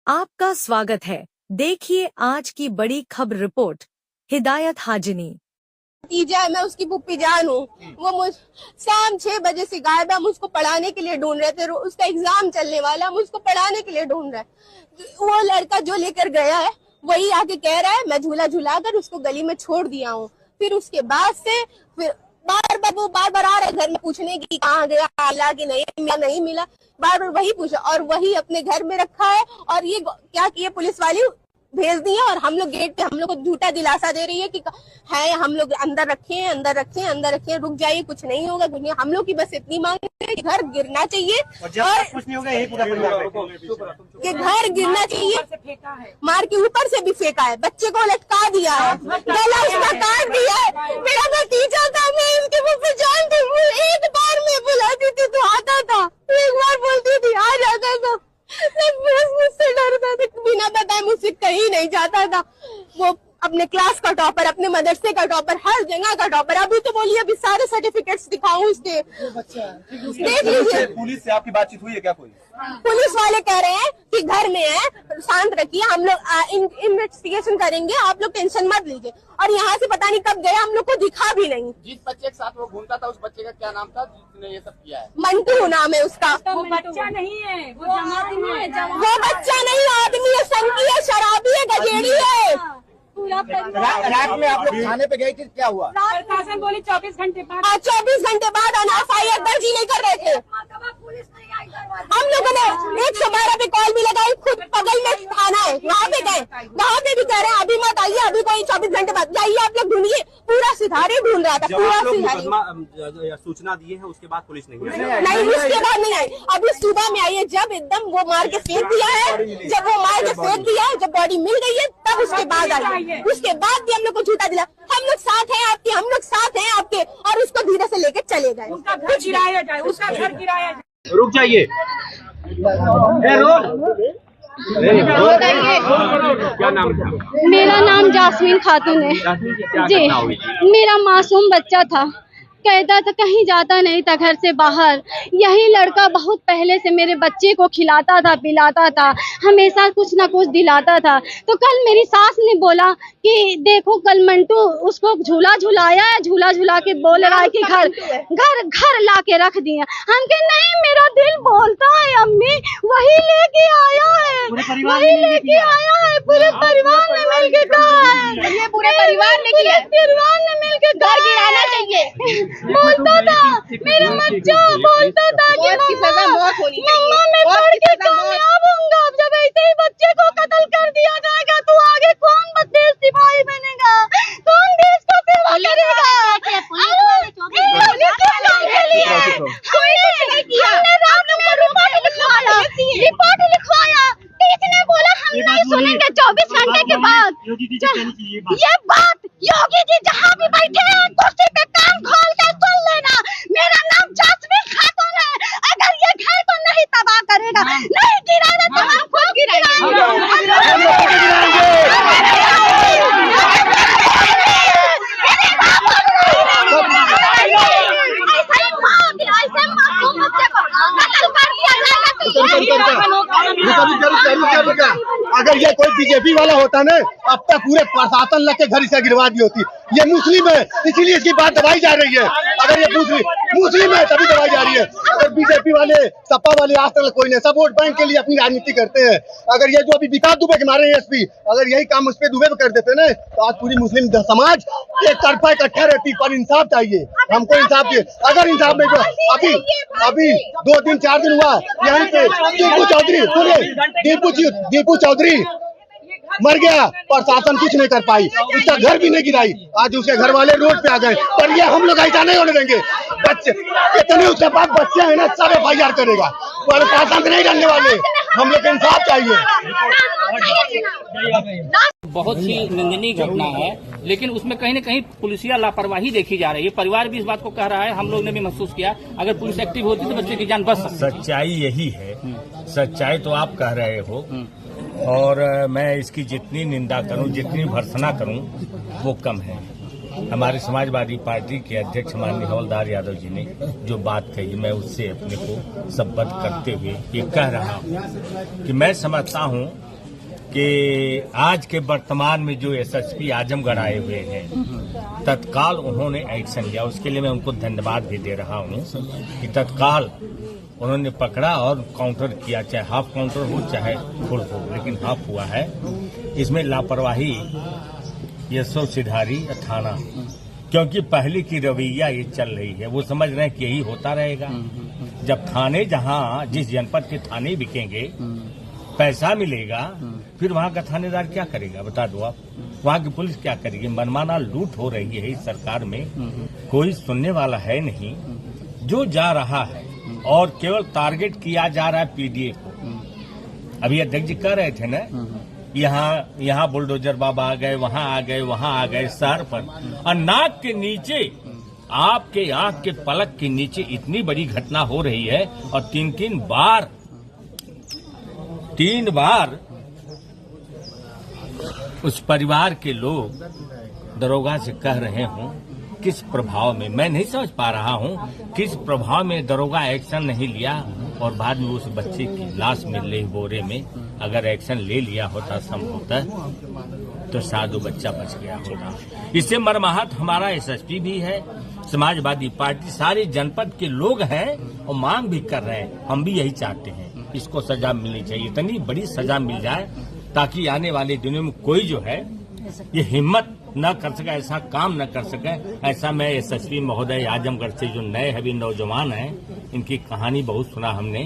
आपका स्वागत है। देखिए आज की बड़ी खबर रिपोर्ट। हिदायत हाजिनी तीजा, मैं उसकी पुप्पी जान हूँ। वो मुझ शाम 6 बजे से गायब है। हम उसको पढ़ाने के लिए ढूंढ रहे थे, उसका एग्जाम चलने वाला, हम उसको पढ़ाने के लिए ढूंढ रहे हैं। वो लड़का जो लेकर गया है वही आके कह रहा है मैं झूला झूलाकर उसको गली में छोड़ दिया हूँ। फिर उसके बाद से फिर बार बार आ रहा है घर में पूछने की कहाँ गया, मिला कि नहीं मिला, बार बार वही पूछा और वही अपने घर में रखा है। और ये क्या किए, पुलिस वाली भेज दी है और हम लोग गेट पे हम लोग को झूठा दिलासा दे रही है कि है हम लोग अंदर रखे, रुक जाइए, कुछ नहीं होगा, कुछ नहीं। हम लोग की बस इतनी मांग है कि घर गिरना चाहिए और कुछ नहीं होगा, यही पूरा परिवार कि घर गिरना चाहिए। मार के ऊपर से भी फेंका है, बच्चे को लटका दिया है, गला उसका काट दिया है। मेरा भतीजा था, मैं इसके मुंह पे जानती हूँ। एक बार मैं बुलाती थी तो आता था, एक बार बोलती थी आ जाता था। मुझसे डरता था, बिना बताए मुझसे कहीं नहीं जाता था। वो अपने क्लास का टॉपर, अपने मदरसे का टॉपर, हर जगह का टॉपर। अभी तो बोलिए अभी सारे सर्टिफिकेट्स दिखाऊं उसके, देख लीजिए। पुलिस से आपकी बातचीत हुई है क्या? कोई पुलिस वाले कह रहे हैं कि घर में है, शांत रखिए, हम लोग इन्वेस्टिगेशन करेंगे, आप लोग टेंशन मत लीजिए। और यहाँ से पता नहीं कब गया, हम लोग को दिखा भी नहीं। जिस बच्चे के साथ वो घूमता था उस बच्चे का क्या नाम था जिसने ये सब किया है? मंटू नाम है उसका। वो बच्चा नहीं है, वो आदमी है। वो बच्चा नहीं, आदमी है, संकी है, शराबी है, गजेड़ी है। रात में आप लोग थाने पे गए थे, क्या हुआ? प्रशासन बोली 24 घंटे बाद। 24 घंटे बाद एफआईआर दर्ज नहीं कर रहे थे। हम लोगों ने 112 पे कॉल भी लगाई, खुद बगल में थाना है, वहाँ पे गए, वहाँ पे भी कह रहे हैं अभी मत आइए, अभी कोई 24 घंटे बाद जाइए, आप लोग ढूंढिए। पूरा सिधारी ढूंढ रहा था, पूरा सिधारी। सूचना दी है उसके बाद पुलिस नहीं नहीं, उसके बाद नहीं आई, अभी सुबह में आई है, जब एकदम वो मार के फेंक दिया है, जब वो मार के फेंक दिया है, जब बॉडी मिल गई है तब उसके बाद आई है। उसके बाद भी हम लोग को झूठा दिला, हम लोग साथ हैं आपके, हम लोग साथ हैं आपके, और उसको धीरे से लेकर चले गए। उसका घर गिराया जाए, उसका घर गिराया जाए। रुक जाइए। क्या नाम था? मेरा नाम जास्मीन खातून है जी। मेरा मासूम बच्चा था, कहता था कहीं जाता नहीं था घर से बाहर। यही लड़का बहुत पहले से मेरे बच्चे को खिलाता था, पिलाता था, हमेशा कुछ ना कुछ दिलाता था। तो कल मेरी सास ने बोला कि देखो कल मंटू उसको झूला झुलाया है, झूला झुला के बोल रहा है कि घर ला के रख दिया। हम कहे नहीं, मेरा दिल बोलता है अम्मी, वही लेके आया है, वही लेके आया है। पूरे परिवार ने मिलके कहा है, ये पूरे परिवार ने मिलके घर गिराना चाहिए। बोलता था मेरा बच्चा, बोलता था कि मम्मा मैं पढ़ के कामयाब होऊंगा। जब ऐसे ही बच्चे को कत्ल कर दिया जाएगा तो आगे कौन देश सिपाही बनेगा, कौन देश को सेवा करेगा? रिपोर्ट लिखवाया, किसने बोला हम नहीं सुनेंगे 24 घंटे के बाद। ये बात योगी जी जहाँ भी बैठे हैं कुर्सी पे कान खोल के सुन लेना। मेरा नाम जास्मीन खातून है। अगर ये घर तो नहीं तबाह करेगा, नहीं गिराना तो हम खुद गिराएंगे। अगर ये कोई बीजेपी वाला होता ना, अब तक पूरे प्रशासन लग के घर से गिरवा दी होती। ये मुस्लिम है इसीलिए इसकी बात दबाई जा रही है। अगर ये मुस्लिम है तभी दबाई जा रही है। अगर बीजेपी वाले, सपा वाले आज तक कोई नहीं, सब वोट बैंक के लिए अपनी राजनीति करते हैं। अगर ये जो अभी विकास दुबे के मारे एसपी, अगर यही काम उस पे दुबे पे कर देते ना तो आज पूरी मुस्लिम समाज एक तरफा इकट्ठा रहती। पर इंसाफ चाहिए, हमको इंसाफ चाहिए। अगर इंसाफ नहीं तो अभी 2 दिन 4 दिन हुआ यहाँ पे दीपू चौधरी मर गया, प्रशासन कुछ नहीं कर पाई, उसका घर भी नहीं गिराई। आज उसके घर वाले रोड पे आ गए, पर ये हम लोग ऐसा नहीं होने देंगे। बच्चे इतने उसके पास बच्चे हैं ना, सब एफआईआर करेगा, पर प्रशासन नहीं रहने वाले। हम लोग इंसाफ चाहिए। बहुत ही निंदनीय घटना है, लेकिन उसमें कहीं न कहीं पुलिसिया लापरवाही देखी जा रही है। परिवार भी इस बात को कह रहा है, हम लोग ने भी महसूस किया, अगर पुलिस एक्टिव होती तो बच्चे की जान बच सकती। सच्चाई यही है, सच्चाई तो आप कह रहे हो, और मैं इसकी जितनी निंदा करूं, जितनी भर्त्सना करूं, वो कम है। हमारे समाजवादी पार्टी के अध्यक्ष माननीय हवलदार यादव जी ने जो बात कही, मैं उससे अपने को संबद्ध करते हुए ये कह रहा हूँ कि मैं समझता हूँ कि आज के वर्तमान में जो एसएसपी आजमगढ़ आए हुए हैं, तत्काल उन्होंने एक्शन लिया। उसके लिए मैं उनको धन्यवाद भी दे रहा हूं कि तत्काल उन्होंने पकड़ा और काउंटर किया, चाहे हाफ काउंटर हो चाहे फुल हो, लेकिन हाफ हुआ है। इसमें लापरवाही यशो सिधारी थाना, क्योंकि पहले की रवैया ये चल रही है, वो समझ रहे हैं कि यही होता रहेगा। जब थाने जहां जिस जनपद के थाने बिकेंगे, पैसा मिलेगा, फिर वहां का थानेदार क्या करेगा बता दो आप? वहां की पुलिस क्या करेगी? मनमाना लूट हो रही है इस सरकार में, कोई सुनने वाला है नहीं। जो जा रहा है और केवल टारगेट किया जा रहा है पीडीए को। अभी अध्यक्ष जी कह रहे थे ना, यहाँ बुलडोजर बाबा आ गए, वहां आ गए, वहां आ गए, शहर पर और नाक के नीचे, आपके आंख के पलक के नीचे इतनी बड़ी घटना हो रही है। और तीन बार उस परिवार के लोग दरोगा से कह रहे हों, किस प्रभाव में, मैं नहीं समझ पा रहा हूं किस प्रभाव में दरोगा एक्शन नहीं लिया। और बाद में उस बच्चे की लाश मिल रही बोरे में, अगर एक्शन ले लिया होता संभवतः तो शायद वो बच्चा बच गया होता। इससे मर्माहत हमारा एसएसपी भी है, समाजवादी पार्टी, सारे जनपद के लोग हैं और मांग भी कर रहे हैं। हम भी यही चाहते हैं, इसको सजा मिलनी चाहिए, इतनी बड़ी सजा मिल जाए ताकि आने वाले दिनों में कोई जो है ये हिम्मत न कर सके, ऐसा काम न कर सके। ऐसा मैं एसएसपी महोदय आजमगढ़ से जो नए अभी नौजवान हैं, इनकी कहानी बहुत सुना हमने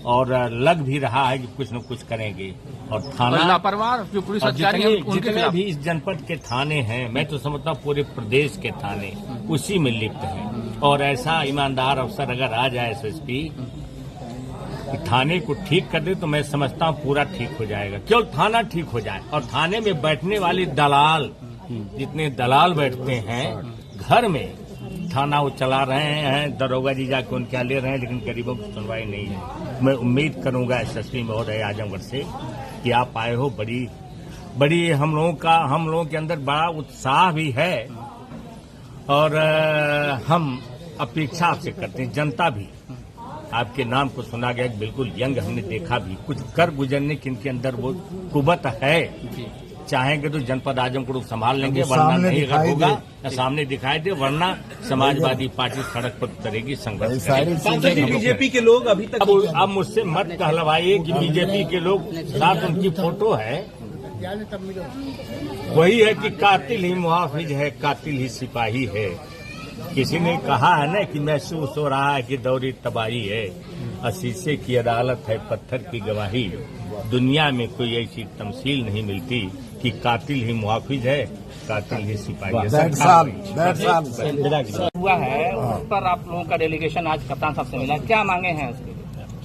और लग भी रहा है कि कुछ न कुछ करेंगे। और थाना लापरवाह जो पुलिस अधिकारी हैं, उनके जितने भी इस जनपद के थाने हैं, मैं तो समझता हूँ पूरे प्रदेश के थाने उसी में लिप्त हैं। और ऐसा ईमानदार अफसर अगर आ जाए एसएसपी थाने को ठीक कर दे तो मैं समझता हूँ पूरा ठीक हो जाएगा। केवल थाना ठीक हो जाए और थाने में बैठने वाले दलाल, जितने दलाल बैठते हैं घर में, थाना वो चला रहे हैं, दरोगा जी जाके उनके ले रहे हैं, लेकिन गरीबों की सुनवाई नहीं है। मैं उम्मीद करूंगा एसएसपी महोदय आजमगढ़ से कि आप आए हो, बड़ी हम लोगों के अंदर बड़ा उत्साह भी है और हम अपेक्षा आपसे करते हैं। जनता भी आपके नाम को सुना गया, बिल्कुल यंग हमने देखा भी, कुछ कर गुजरने की इनके अंदर वो कुवत है। चाहेंगे तो जनपद आजमगढ़ संभाल लेंगे, वरना नहीं अगर होगा सामने दिखाई दे, वरना समाजवादी पार्टी सड़क पर उतरेगी, संघर्ष करेगी। बीजेपी के लोग अभी तक अब मुझसे मत कहलवाइए कि बीजेपी के लोग साथ उनकी फोटो है। वही है कि कातिल ही मुहाफिज है, कातिल ही सिपाही है। किसी ने कहा है ना कि महसूस हो रहा है कि दौरी तबाही है, और शीशे की अदालत है, पत्थर की गवाही। दुनिया में कोई ऐसी तमसील नहीं मिलती कि कातिल ही मुहाफिज है, कातिल ही सिपाही है। हुआ है उस पर आप लोगों का डेलीगेशन आज कप्तान साहब से मिला, क्या मांगे हैं उसके?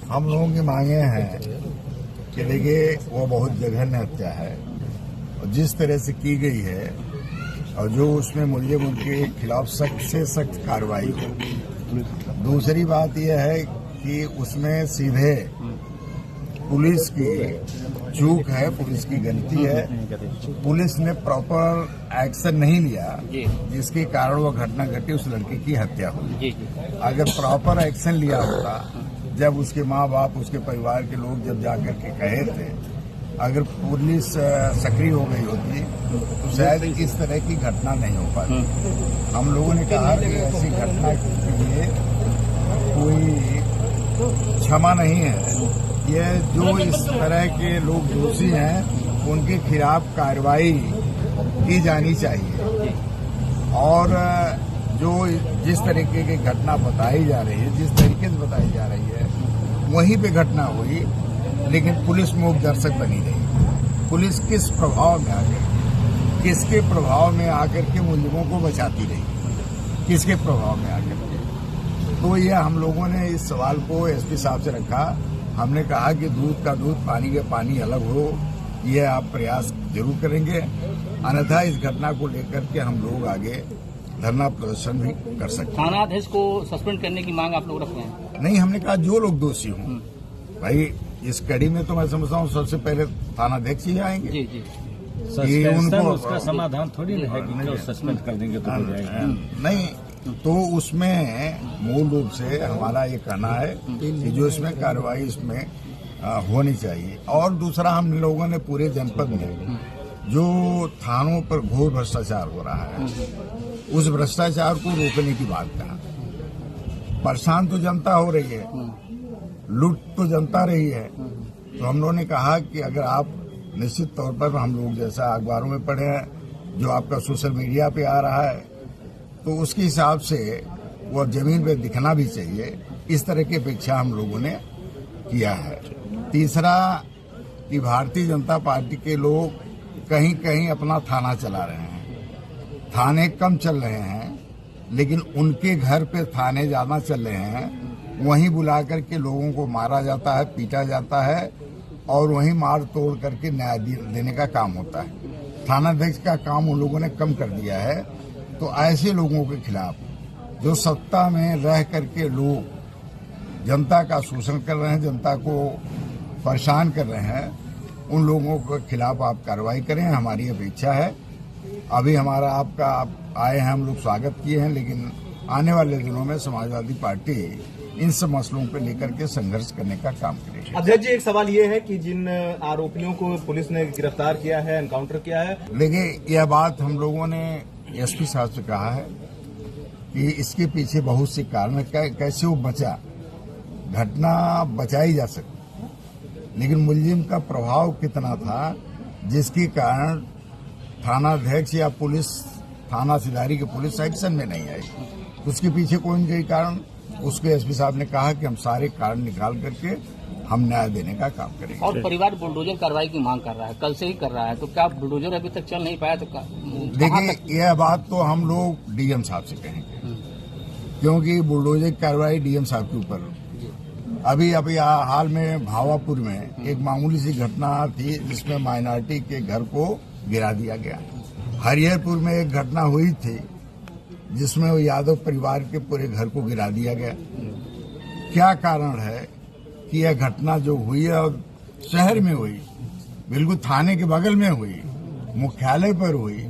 हम लोगों की मांगे हैं कि देखिए वो बहुत जघन्य हत्या है और जिस तरह से की गई है और जो उसमें मुलजिम उनके खिलाफ सख्त से सख्त कार्रवाई हो। दूसरी बात यह है कि उसमें सीधे पुलिस की चूक है, पुलिस की गलती है, पुलिस ने प्रॉपर एक्शन नहीं लिया जिसके कारण वो घटना घटी, उस लड़की की हत्या हुई। अगर प्रॉपर एक्शन लिया होता, जब उसके माँ बाप, उसके परिवार के लोग जब जाकर के कहे थे, अगर पुलिस सक्रिय हो गई होती तो शायद इस तरह की घटना नहीं हो पाती। हम लोगों ने कहा कि ऐसी घटना के लिए कोई क्षमा नहीं है। ये जो इस तरह के लोग दोषी हैं उनके खिलाफ कार्रवाई की जानी चाहिए। और जो जिस तरीके की घटना बताई जा रही है, जिस तरीके से बताई जा रही है, वहीं पे घटना हुई, लेकिन पुलिस मूक दर्शक बनी रही। पुलिस किस प्रभाव में आकर, किसके प्रभाव में आकर के मुलजिमों को बचाती रही, किसके प्रभाव में आकर के? तो ये हम लोगों ने इस सवाल को एसपी साहब से रखा। हमने कहा कि दूध का दूध, पानी का पानी अलग हो, ये आप प्रयास जरूर करेंगे, अन्यथा इस घटना को लेकर के हम लोग आगे धरना प्रदर्शन भी कर सकते हैं। थानाध्यक्ष को सस्पेंड करने की मांग आप लोग रख रहे हैं? नहीं, हमने कहा जो लोग दोषी हों, भाई इस कड़ी में तो मैं समझता हूँ सबसे पहले थानाध्यक्ष ही आएंगे। जी जी, उनको उसका समाधान थोड़ी ना है कि सस्पेंड कर देंगे तो हो जाएगा। नहीं, तो उसमें मूल रूप से हमारा ये कहना है कि जो इसमें कार्रवाई इसमें होनी चाहिए। और दूसरा, हम लोगों ने पूरे जनपद में जो थानों पर घोर भ्रष्टाचार हो रहा है, उस भ्रष्टाचार को रोकने की बात कहा। परेशान तो जनता हो रही है, लूट तो जनता रही है, तो हम लोगों ने कहा कि अगर आप निश्चित तौर पर, हम लोग जैसा अखबारों में पढ़े हैं, जो आपका सोशल मीडिया पे आ रहा है, तो उसके हिसाब से वो जमीन पे दिखना भी चाहिए। इस तरह की अपेक्षा हम लोगों ने किया है। तीसरा, कि भारतीय जनता पार्टी के लोग कहीं कहीं अपना थाना चला रहे हैं। थाने कम चल रहे हैं, लेकिन उनके घर पे थाने ज्यादा चल रहे हैं। वहीं बुला करके लोगों को मारा जाता है, पीटा जाता है, और वहीं मार तोड़ करके न्याय देने का काम होता है। थानाध्यक्ष का काम उन लोगों ने कम कर दिया है। तो ऐसे लोगों के खिलाफ, जो सत्ता में रह करके लोग जनता का शोषण कर रहे हैं, जनता को परेशान कर रहे हैं, उन लोगों के खिलाफ आप कार्रवाई करें, हमारी अपेक्षा है। अभी हमारा आपका आए हैं, हम लोग स्वागत किए हैं, लेकिन आने वाले दिनों में समाजवादी पार्टी इन सब मसलों पर लेकर के संघर्ष करने का काम करेगी। अध्यक्ष जी, एक सवाल ये है कि जिन आरोपियों को पुलिस ने गिरफ्तार किया है, एनकाउंटर किया है, लेकिन यह बात हम लोगों ने एसपी साहब से कहा है कि इसके पीछे बहुत से कारण है, कैसे वो बचा। घटना बचाई जा सकती, लेकिन मुलजिम का प्रभाव कितना था, जिसके कारण थानाध्यक्ष या पुलिस, थाना सिधारी की पुलिस एक्शन में नहीं आई। उसके पीछे कोई न कोई कारण, उसके एसपी साहब ने कहा कि हम सारे कारण निकाल करके हम न्याय देने का काम करेंगे। और परिवार बुलडोजर कार्रवाई की मांग कर रहा है, कल से ही कर रहा है, तो क्या बुलडोजर अभी तक चल नहीं पाया? तो देखिए, यह बात तो हम लोग डीएम साहब से कहेंगे, क्योंकि बुलडोजर की कार्रवाई डीएम साहब के ऊपर। अभी हाल में भावापुर में एक मामूली सी घटना थी, जिसमें माइनॉरिटी के घर को गिरा दिया गया। हरिहरपुर में एक घटना हुई थी, जिसमें वो यादव परिवार के पूरे घर को गिरा दिया गया। क्या कारण है कि यह घटना जो हुई है, और शहर में हुई, बिल्कुल थाने के बगल में हुई, मुख्यालय पर हुई,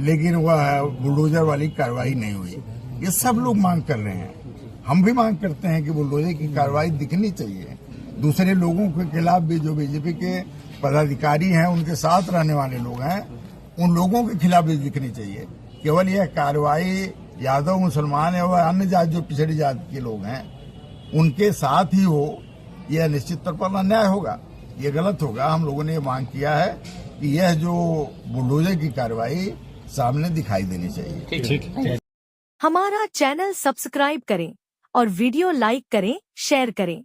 लेकिन वह बुलडोजर वाली कार्रवाई नहीं हुई। ये सब लोग मांग कर रहे हैं, हम भी मांग करते हैं कि बुलडोजर की कार्रवाई दिखनी चाहिए। दूसरे लोगों के खिलाफ भी, जो बीजेपी के पदाधिकारी हैं, उनके साथ रहने वाले लोग हैं, उन लोगों के खिलाफ भी दिखनी चाहिए। केवल यह कार्रवाई यादव, मुसलमान है, वह अन्य जात, जो पिछड़ी जात के लोग हैं, उनके साथ ही हो, यह निश्चित तौर पर अन्याय होगा, ये गलत होगा। हम लोगों ने ये मांग किया है कि यह जो बुलडोजर की कार्रवाई सामने दिखाई देनी चाहिए। ठीक। हमारा चैनल सब्सक्राइब करें और वीडियो लाइक करें, शेयर करें।